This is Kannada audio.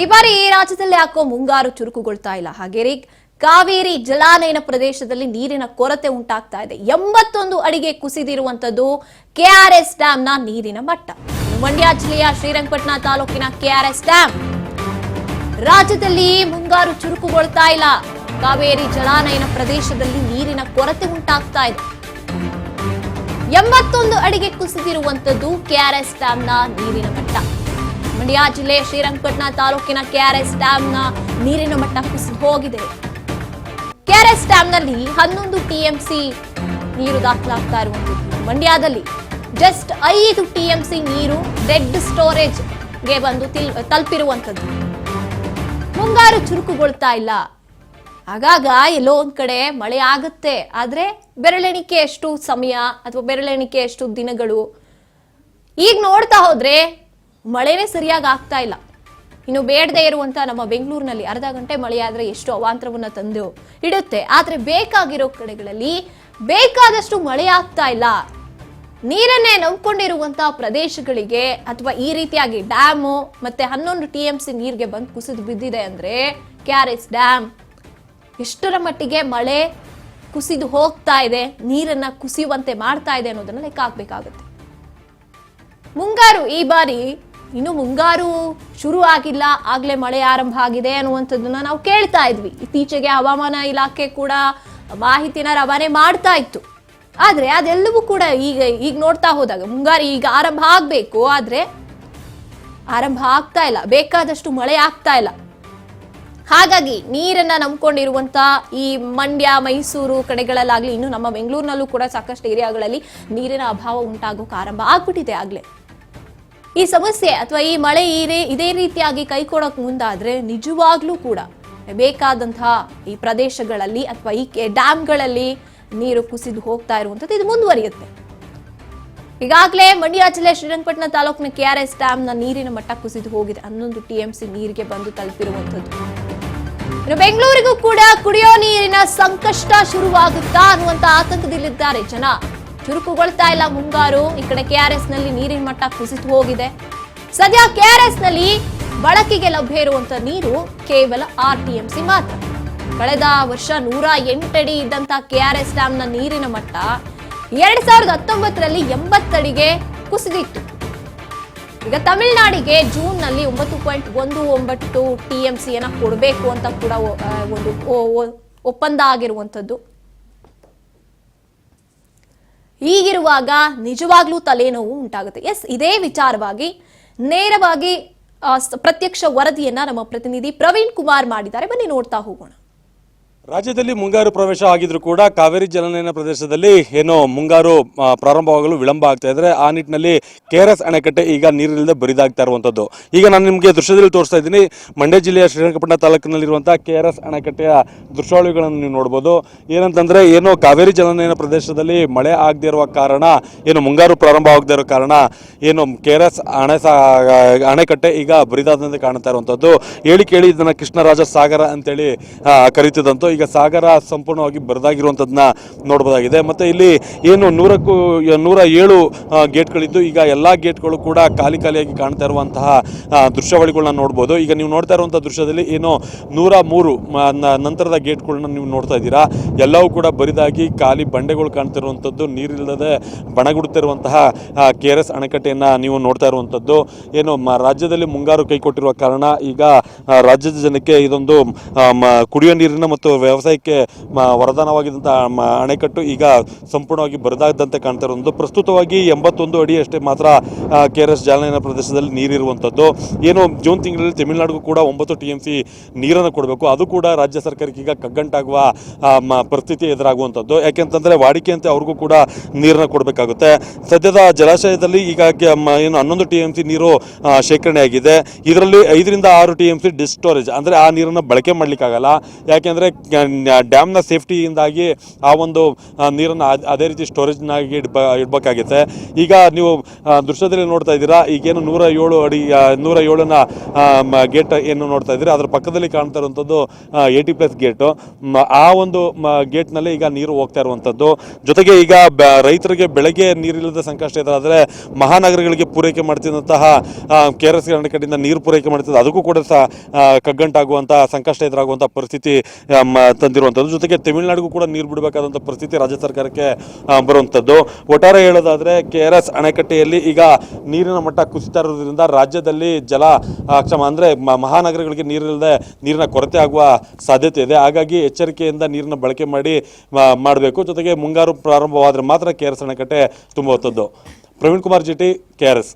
ಈ ಬಾರಿ ರಾಜ್ಯದಲ್ಲಿ ಯಾಕೋ ಮುಂಗಾರು ಚುರುಕುಗೊಳ್ತಾ ಇಲ್ಲ. ಹಾಗೇರಿ ಕಾವೇರಿ ಜಲಾನಯನ ಪ್ರದೇಶದಲ್ಲಿ ನೀರಿನ ಕೊರತೆ ಉಂಟಾಗ್ತಾ ಇದೆ. 81 ಅಡಿಗೆ ಕುಸಿದಿರುವಂತದ್ದು ಕೆಆರ್ಎಸ್ ಡ್ಯಾಂನ ನೀರಿನ ಮಟ್ಟ. ಮಂಡ್ಯ ಜಿಲ್ಲೆಯ ಶ್ರೀರಂಗಪಟ್ಟಣ ತಾಲೂಕಿನ ಕೆಆರ್ಎಸ್ ಡ್ಯಾಂ. ರಾಜ್ಯದಲ್ಲಿ ಮುಂಗಾರು ಚುರುಕುಗೊಳ್ತಾ ಇಲ್ಲ. ಕಾವೇರಿ ಜಲಾನಯನ ಪ್ರದೇಶದಲ್ಲಿ ನೀರಿನ ಕೊರತೆ ಉಂಟಾಗ್ತಾ ಇದೆ. 81 ಅಡಿಗೆ ಕುಸಿದಿರುವಂತದ್ದು ಕೆಆರ್ಎಸ್ ಡ್ಯಾಂನ ನೀರಿನ ಮಟ್ಟ. ಮಂಡ್ಯ ಜಿಲ್ಲೆ ಶ್ರೀರಂಗಪಟ್ಟಣ ತಾಲೂಕಿನ ಕೆಆರ್ಎಸ್ ಡ್ಯಾಂನ ನೀರಿನ ಮಟ್ಟ ಕುಸಿದು ಹೋಗಿದೆ. ಕೆಆರ್ಎಸ್ ಡ್ಯಾಂನಲ್ಲಿ 11 ಟಿಎಂಸಿ ನೀರು ದಾಖಲಾಗ್ತಾ ಇರುವಂತದ್ದು. ಮಂಡ್ಯದಲ್ಲಿ ಜಸ್ಟ್ 5 ಟಿಎಂಸಿ ನೀರು ಡೆಡ್ ಸ್ಟೋರೇಜ್ಗೆ ಬಂದು ತಲುಪಿರುವಂತದ್ದು. ಮುಂಗಾರು ಚುರುಕುಗೊಳ್ತಾ ಇಲ್ಲ. ಆಗಾಗ ಎಲ್ಲೋ ಒಂದ್ ಕಡೆ ಮಳೆ ಆಗುತ್ತೆ, ಆದ್ರೆ ಬೆರಳೆಣಿಕೆಯಷ್ಟು ಸಮಯ ಅಥವಾ ಬೆರಳೆಣಿಕೆಯಷ್ಟು ದಿನಗಳು. ಈಗ ನೋಡ್ತಾ ಹೋದ್ರೆ ಮಳೆನೇ ಸರಿಯಾಗಿ ಆಗ್ತಾ ಇಲ್ಲ. ಇನ್ನು ಬೇಡದೇ ಇರುವಂತ ನಮ್ಮ ಬೆಂಗಳೂರಿನಲ್ಲಿ ಅರ್ಧ ಗಂಟೆ ಮಳೆ ಆದ್ರೆ ಎಷ್ಟು ಅವಾಂತರವನ್ನ ತಂದು ಇಡುತ್ತೆ. ಆದ್ರೆ ಬೇಕಾಗಿರೋ ಕಡೆಗಳಲ್ಲಿ ಬೇಕಾದಷ್ಟು ಮಳೆ ಆಗ್ತಾ ಇಲ್ಲ. ನೀರನ್ನೇ ನಂಬ್ಕೊಂಡಿರುವಂತಹ ಪ್ರದೇಶಗಳಿಗೆ ಅಥವಾ ಈ ರೀತಿಯಾಗಿ ಡ್ಯಾಮು ಮತ್ತೆ 11 ಟಿಎಂಸಿ ನೀರಿಗೆ ಬಂದು ಕುಸಿದು ಬಿದ್ದಿದೆ ಅಂದ್ರೆ ಕೆಆರ್ಎಸ್ ಡ್ಯಾಮ್ ಎಷ್ಟರ ಮಟ್ಟಿಗೆ ಮಳೆ ಕುಸಿದು ಹೋಗ್ತಾ ಇದೆ, ನೀರನ್ನ ಕುಸಿಯುವಂತೆ ಮಾಡ್ತಾ ಇದೆ ಅನ್ನೋದನ್ನ ಲೆಕ್ಕ ಹಾಕ್ಬೇಕಾಗುತ್ತೆ. ಮುಂಗಾರು ಈ ಬಾರಿ ಇನ್ನು ಮುಂಗಾರು ಶುರು ಆಗಿಲ್ಲ, ಆಗ್ಲೇ ಮಳೆ ಆರಂಭ ಆಗಿದೆ ಅನ್ನುವಂಥದ್ದನ್ನ ನಾವು ಕೇಳ್ತಾ ಇದ್ವಿ. ಇತ್ತೀಚೆಗೆ ಹವಾಮಾನ ಇಲಾಖೆ ಕೂಡ ಮಾಹಿತಿನ ರವಾನೆ ಮಾಡ್ತಾ ಇತ್ತು. ಆದ್ರೆ ಅದೆಲ್ಲವೂ ಕೂಡ ಈಗ ನೋಡ್ತಾ ಹೋದಾಗ ಮುಂಗಾರು ಈಗ ಆರಂಭ ಆಗ್ಬೇಕು, ಆದ್ರೆ ಆರಂಭ ಆಗ್ತಾ ಇಲ್ಲ. ಬೇಕಾದಷ್ಟು ಮಳೆ ಆಗ್ತಾ ಇಲ್ಲ. ಹಾಗಾಗಿ ನೀರನ್ನ ನಂಬ್ಕೊಂಡಿರುವಂತ ಈ ಮಂಡ್ಯ, ಮೈಸೂರು ಕಡೆಗಳಲ್ಲಾಗ್ಲಿ, ಇನ್ನು ನಮ್ಮ ಬೆಂಗಳೂರಿನಲ್ಲೂ ಕೂಡ ಸಾಕಷ್ಟು ಏರಿಯಾಗಳಲ್ಲಿ ನೀರಿನ ಅಭಾವ ಉಂಟಾಗೋಕೆ ಆರಂಭ ಆಗ್ಬಿಟ್ಟಿದೆ. ಆಗ್ಲೇ ಈ ಸಮಸ್ಯೆ ಅಥವಾ ಈ ಮಳೆ ಇದೇ ರೀತಿಯಾಗಿ ಕೈಕೊಡೋಕೆ ಮುಂದಾದ್ರೆ ನಿಜವಾಗ್ಲೂ ಕೂಡ ಬೇಕಾದಂತಹ ಈ ಪ್ರದೇಶಗಳಲ್ಲಿ ಅಥವಾ ಈ ಡ್ಯಾಮ್ಗಳಲ್ಲಿ ನೀರು ಕುಸಿದು ಹೋಗ್ತಾ ಇರುವಂತದ್ದು ಇದು ಮುಂದುವರಿಯುತ್ತೆ. ಈಗಾಗಲೇ ಮಂಡ್ಯ ಜಿಲ್ಲೆ ಶ್ರೀರಂಗಪಟ್ಟಣ ತಾಲೂಕಿನ ಕೆಆರ್ಎಸ್ ಡ್ಯಾಮ್ನ ನೀರಿನ ಮಟ್ಟ ಕುಸಿದು ಹೋಗಿದೆ. 11 ಟಿಎಂಸಿ ನೀರಿಗೆ ಬಂದು ತಲುಪಿರುವಂತದ್ದು. ಇನ್ನು ಬೆಂಗಳೂರಿಗೂ ಕೂಡ ಕುಡಿಯೋ ನೀರಿನ ಸಂಕಷ್ಟ ಶುರುವಾಗುತ್ತಾ ಅನ್ನುವಂತ ಆತಂಕದಲ್ಲಿದ್ದಾರೆ ಜನ. ಚುರುಕುಗೊಳ್ತಾ ಇಲ್ಲ ಮುಂಗಾರು. ಈ ಕಡೆ ಕೆಆರ್ಎಸ್ ನಲ್ಲಿ ನೀರಿನ ಮಟ್ಟ ಕುಸಿದು ಹೋಗಿದೆ. ಸದ್ಯ ಕೆಆರ್ಎಸ್ ನಲ್ಲಿ ಬಳಕೆಗೆ ಲಭ್ಯ ಇರುವಂತ ನೀರು ಕೇವಲ 6 ಟಿಎಂಸಿ ಮಾತ್ರ. ಕಳೆದ ವರ್ಷ 108 ಅಡಿ ಇದ್ದಂತ ಕೆಆರ್ಎಸ್ ಡ್ಯಾಮ್ನ ನೀರಿನ ಮಟ್ಟ 2019ರಲ್ಲಿ 80 ಅಡಿಗೆ ಕುಸಿದಿತ್ತು. ಈಗ ತಮಿಳುನಾಡಿಗೆ ಜೂನ್ ನಲ್ಲಿ 9.19 ಟಿಎಂಸಿಯನ್ನ ಕೊಡಬೇಕು ಅಂತ ಕೂಡ ಒಂದು ಒಪ್ಪಂದ ಆಗಿರುವಂತದ್ದು. ಹೀಗಿರುವಾಗ ನಿಜವಾಗ್ಲೂ ತಲೆನೋವು ಉಂಟಾಗುತ್ತೆ. ಇದೇ ವಿಚಾರವಾಗಿ ನೇರವಾಗಿ ಪ್ರತ್ಯಕ್ಷ ವರದಿಯನ್ನ ನಮ್ಮ ಪ್ರತಿನಿಧಿ ಪ್ರವೀಣ್ ಕುಮಾರ್ ಮಾಡಿದ್ದಾರೆ. ಬನ್ನಿ ನೋಡ್ತಾ ಹೋಗೋಣ. ರಾಜ್ಯದಲ್ಲಿ ಮುಂಗಾರು ಪ್ರವೇಶ ಆಗಿದ್ರು ಕೂಡ ಕಾವೇರಿ ಜಲಾನಯನ ಪ್ರದೇಶದಲ್ಲಿ ಏನೋ ಮುಂಗಾರು ಪ್ರಾರಂಭವಾಗಲು ವಿಳಂಬ ಆಗ್ತಾ ಇದ್ರೆ ಆ ನಿಟ್ಟಿನಲ್ಲಿ ಕೆಆರ್ಎಸ್ ಅಣೆಕಟ್ಟೆ ಈಗ ನೀರಿಲ್ಲದೆ ಬರಿದಾಗ್ತಾ ಇರುವಂತದ್ದು. ಈಗ ನಾನು ನಿಮಗೆ ದೃಶ್ಯದಲ್ಲಿ ತೋರಿಸ್ತಾ ಇದ್ದೀನಿ. ಮಂಡ್ಯ ಜಿಲ್ಲೆಯ ಶ್ರೀರಂಗಪಟ್ಟಣ ತಾಲೂಕಿನಲ್ಲಿರುವಂತಹ ಕೆಆರ್ಎಸ್ ಅಣೆಕಟ್ಟೆಯ ದೃಶ್ಯಾವಳಿಗಳನ್ನು ನೀವು ನೋಡ್ಬೋದು. ಏನಂತಂದ್ರೆ ಏನೋ ಕಾವೇರಿ ಜಲಾನಯನ ಪ್ರದೇಶದಲ್ಲಿ ಮಳೆ ಆಗದೆ ಇರುವ ಕಾರಣ, ಏನು ಮುಂಗಾರು ಪ್ರಾರಂಭ ಆಗದೆ ಇರೋ ಕಾರಣ ಏನು ಕೆಆರ್ಎಸ್ ಅಣೆಕಟ್ಟೆ ಈಗ ಬರಿದಾದಂತೆ ಕಾಣ್ತಾ ಇರುವಂತದ್ದು. ಹೇಳಿ ಕೇಳಿ ಇದನ್ನ ಕೃಷ್ಣರಾಜ ಸಾಗರ ಅಂತೇಳಿ ಕರೀತಿದಂತು. ಈಗ ಸಾಗರ ಸಂಪೂರ್ಣವಾಗಿ ಬರದಾಗಿರುವಂಥದ್ದನ್ನ ನೋಡಬಹುದಾಗಿದೆ. ಮತ್ತೆ ಇಲ್ಲಿ ಏನು 107 ಗೇಟ್ಗಳಿದ್ದು ಈಗ ಎಲ್ಲ ಗೇಟ್ಗಳು ಕೂಡ ಖಾಲಿಯಾಗಿ ಕಾಣ್ತಾ ಇರುವಂತಹ ದೃಶ್ಯಾವಳಿಗಳನ್ನ ನೋಡ್ಬೋದು. ಈಗ ನೀವು ನೋಡ್ತಾ ಇರುವಂತಹ ದೃಶ್ಯದಲ್ಲಿ ಏನು 103 ನಂತರದ ಗೇಟ್ಗಳನ್ನ ನೀವು ನೋಡ್ತಾ ಇದ್ದೀರಾ. ಎಲ್ಲವೂ ಕೂಡ ಬರಿದಾಗಿ ಖಾಲಿ ಬಂಡೆಗಳು ಕಾಣ್ತಿರುವಂಥದ್ದು, ನೀರಿಲ್ಲದೆ ಬಣಗುಡುತ್ತಿರುವಂತಹ ಕೆಆರ್ಎಸ್ ಅಣೆಕಟ್ಟೆಯನ್ನ ನೀವು ನೋಡ್ತಾ ಇರುವಂಥದ್ದು. ಏನು ರಾಜ್ಯದಲ್ಲಿ ಮುಂಗಾರು ಕೈಕೊಟ್ಟಿರುವ ಕಾರಣ ಈಗ ರಾಜ್ಯದ ಜನಕ್ಕೆ ಇದೊಂದು ಕುಡಿಯುವ ನೀರಿನ ಮತ್ತು ವ್ಯವಸಾಯಕ್ಕೆ ವರದಾನವಾಗಿದ್ದಂತಹ ಅಣೆಕಟ್ಟು ಈಗ ಸಂಪೂರ್ಣವಾಗಿ ಬರದಾದಂತೆ ಕಾಣ್ತಾ ಇರೋದು. ಪ್ರಸ್ತುತವಾಗಿ 81 ಅಡಿ ಅಷ್ಟೇ ಮಾತ್ರ ಕೆಆರ್ಎಸ್ ಜಲಾನಯನ ಪ್ರದೇಶದಲ್ಲಿ ನೀರಿರುವಂಥದ್ದು. ಏನು ಜೂನ್ ತಿಂಗಳಲ್ಲಿ ತಮಿಳುನಾಡಿಗೂ ಕೂಡ 9 ಟಿಎಂಸಿ ನೀರನ್ನು ಕೊಡಬೇಕು. ಅದು ಕೂಡ ರಾಜ್ಯ ಸರ್ಕಾರಕ್ಕೆ ಈಗ ಕಗ್ಗಂಟಾಗುವ ಪರಿಸ್ಥಿತಿ ಎದುರಾಗುವಂಥದ್ದು. ಯಾಕೆಂತಂದ್ರೆ ವಾಡಿಕೆಯಂತೆ ಅವ್ರಿಗೂ ಕೂಡ ನೀರನ್ನು ಕೊಡಬೇಕಾಗುತ್ತೆ. ಸದ್ಯದ ಜಲಾಶಯದಲ್ಲಿ ಈಗ ಏನು 11 ಟಿಎಂಸಿ ನೀರು ಶೇಖರಣೆ ಆಗಿದೆ. ಇದರಲ್ಲಿ 5 ರಿಂದ 6 ಟಿಎಂಸಿ ಡಿಸ್ಟೋರೇಜ್, ಅಂದ್ರೆ ಆ ನೀರನ್ನು ಬಳಕೆ ಮಾಡ್ಲಿಕ್ಕಾಗಲ್ಲ. ಯಾಕೆಂದ್ರೆ ಡ್ಯಾಮ್ನ ಸೇಫ್ಟಿಯಿಂದಾಗಿ ಆ ಒಂದು ನೀರನ್ನು ಅದೇ ರೀತಿ ಸ್ಟೋರೇಜ್ನಾಗಿ ಇಡಬೇಕಾಗುತ್ತೆ. ಈಗ ನೀವು ದೃಶ್ಯದಲ್ಲಿ ನೋಡ್ತಾ ಇದ್ದೀರಾ, ಈಗೇನು 107 ಅಡಿ 107ನ ಗೇಟ್ ಏನು ನೋಡ್ತಾ ಇದ್ದೀರಾ, ಅದರ ಪಕ್ಕದಲ್ಲಿ ಕಾಣ್ತಾ ಇರುವಂಥದ್ದು 80+ ಗೇಟು. ಆ ಒಂದು ಗೇಟ್ನಲ್ಲಿ ಈಗ ನೀರು ಹೋಗ್ತಾ ಇರುವಂಥದ್ದು. ಜೊತೆಗೆ ಈಗ ರೈತರಿಗೆ ಬೆಳಗ್ಗೆ ನೀರಿಲ್ಲದ ಸಂಕಷ್ಟ ಎದುರಾದರೆ ಮಹಾನಗರಗಳಿಗೆ ಪೂರೈಕೆ ಮಾಡ್ತಿದ್ದಂತಹ KRS ಅಣೆಕಟ್ಟಿಂದ ನೀರು ಪೂರೈಕೆ ಮಾಡ್ತಿದ್ದು ಅದಕ್ಕೂ ಕೂಡ ಕಗ್ಗಂಟಾಗುವಂಥ ಸಂಕಷ್ಟ ಎದುರಾಗುವಂಥ ಪರಿಸ್ಥಿತಿ ತಂದಿರುವಂಥದ್ದು. ಜೊತೆಗೆ ತಮಿಳುನಾಡಿಗೂ ಕೂಡ ನೀರು ಬಿಡಬೇಕಾದಂಥ ಪರಿಸ್ಥಿತಿ ರಾಜ್ಯ ಸರ್ಕಾರಕ್ಕೆ ಬರುವಂಥದ್ದು. ಒಟ್ಟಾರೆ ಹೇಳೋದಾದರೆ KRS ಅಣೆಕಟ್ಟೆಯಲ್ಲಿ ಈಗ ನೀರಿನ ಮಟ್ಟ ಕುಸಿತಾ ಇರೋದ್ರಿಂದ ರಾಜ್ಯದಲ್ಲಿ ಅಂದರೆ ಮಹಾನಗರಗಳಿಗೆ ನೀರಿನ ಕೊರತೆ ಆಗುವ ಸಾಧ್ಯತೆ ಇದೆ. ಹಾಗಾಗಿ ಎಚ್ಚರಿಕೆಯಿಂದ ನೀರನ್ನ ಬಳಕೆ ಮಾಡಬೇಕು. ಜೊತೆಗೆ ಮುಂಗಾರು ಪ್ರಾರಂಭವಾದರೆ ಮಾತ್ರ KRS ಅಣೆಕಟ್ಟೆ ತುಂಬುವಂಥದ್ದು. ಪ್ರವೀಣ್ ಕುಮಾರ್ ಜಿಟಿ, KRS.